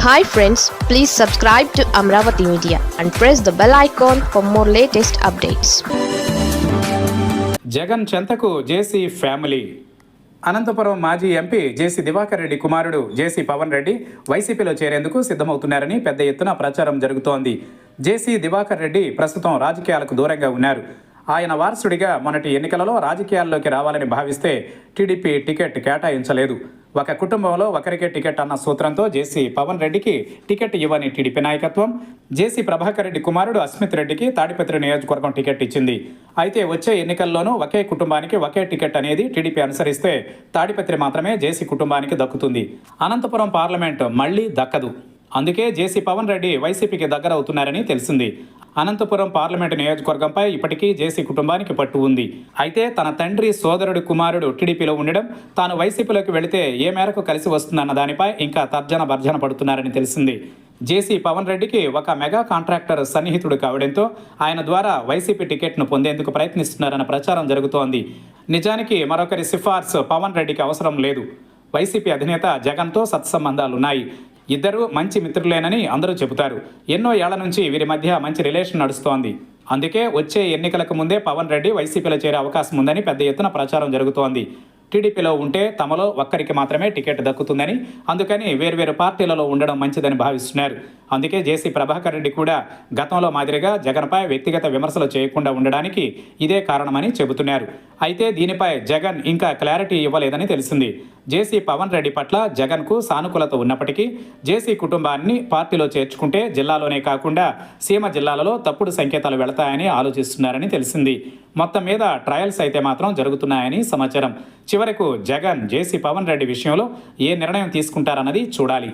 Hi friends, please subscribe to Amravati Media and press the bell icon for more latest updates. Jagan చెంతకు జేసీ family. Anantapuram మాజీ MP జేసీ దివాకర్ రెడ్డి కుమారుడు జేసీ పవన్ రెడ్డి వైసీపీలో చేరేందుకు సిద్ధమవుతున్నారని పెద్ద ఎత్తున ప్రచారం జరుగుతోంది. జేసీ దివాకర్ రెడ్డి ప్రస్తుతం రాజకీయాలకు దూరంగా ఉన్నారు. ఆయన వారసుడిగా మొన్నటి ఎన్నికలలో రాజకీయాల్లోకి రావాలని భావిస్తే టీడీపీ టికెట్ కేటాయించలేదు. ఒక కుటుంబంలో ఒకరికే టికెట్ అన్న సూత్రంతో జేసీ పవన్ రెడ్డికి టికెట్ ఇవ్వని టీడీపీ నాయకత్వం జేసీ ప్రభాకర్ రెడ్డి కుమారుడు అస్మిత్ రెడ్డికి తాడిపత్రి నియోజకవర్గం టికెట్ ఇచ్చింది. అయితే వచ్చే ఎన్నికల్లోనూ ఒకే కుటుంబానికి ఒకే టికెట్ అనేది టీడీపీ అనుసరిస్తే తాడిపత్రి మాత్రమే జేసీ కుటుంబానికి దక్కుతుంది. అనంతపురం పార్లమెంటు మళ్లీ దక్కదు. అందుకే జేసీ పవన్ రెడ్డి వైసీపీకి దగ్గర అవుతున్నారని తెలిసింది. అనంతపురం పార్లమెంటు నియోజకవర్గంపై ఇప్పటికీ జేసీ కుటుంబానికి పట్టు ఉంది. అయితే తన తండ్రి సోదరుడి కుమారుడు టీడీపీలో ఉండడం, తాను వైసీపీలోకి వెళితే ఏ మేరకు కలిసి వస్తుందన్న దానిపై ఇంకా తర్జన భర్జన పడుతున్నారని తెలిసింది. జేసీ పవన్ రెడ్డికి ఒక మెగా కాంట్రాక్టర్ సన్నిహితుడు కావడంతో ఆయన ద్వారా వైసీపీ టికెట్ను పొందేందుకు ప్రయత్నిస్తున్నారన్న ప్రచారం జరుగుతోంది. నిజానికి మరొకరి సిఫార్సు పవన్ రెడ్డికి అవసరం లేదు. వైసీపీ అధినేత జగన్తో సత్సంబంధాలున్నాయి. ఇద్దరు మంచి మిత్రులేనని అందరూ చెబుతారు. ఎన్నో ఏళ్ల నుంచి వీరి మధ్య మంచి రిలేషన్ నడుస్తోంది. అందుకే వచ్చే ఎన్నికలకు ముందే పవన్ రెడ్డి వైసీపీలో చేరే అవకాశం ఉందని పెద్ద ఎత్తున ప్రచారం జరుగుతోంది. టీడీపీలో ఉంటే తమలో ఒక్కరికి మాత్రమే టికెట్ దక్కుతుందని, అందుకని వేర్వేరు పార్టీలలో ఉండడం మంచిదని భావిస్తున్నారు. అందుకే జేసీ ప్రభాకర్ రెడ్డి కూడా గతంలో మాదిరిగా జగన్పై వ్యక్తిగత విమర్శలు చేయకుండా ఉండడానికి ఇదే కారణమని చెబుతున్నారు. అయితే దీనిపై జగన్ ఇంకా క్లారిటీ ఇవ్వలేదని తెలిసింది. జేసీ పవన్ రెడ్డి పట్ల జగన్కు సానుకూలత ఉన్నప్పటికీ జేసీ కుటుంబాన్ని పార్టీలో చేర్చుకుంటే జిల్లాలోనే కాకుండా సీమ జిల్లాలలో తప్పుడు సంకేతాలు వెళతాయని ఆలోచిస్తున్నారని తెలిసింది. మొత్తం మీద ట్రయల్స్ అయితే మాత్రం జరుగుతున్నాయని సమాచారం. చివరకు జగన్ జేసీ పవన్ రెడ్డి విషయంలో ఏ నిర్ణయం తీసుకుంటారన్నది చూడాలి.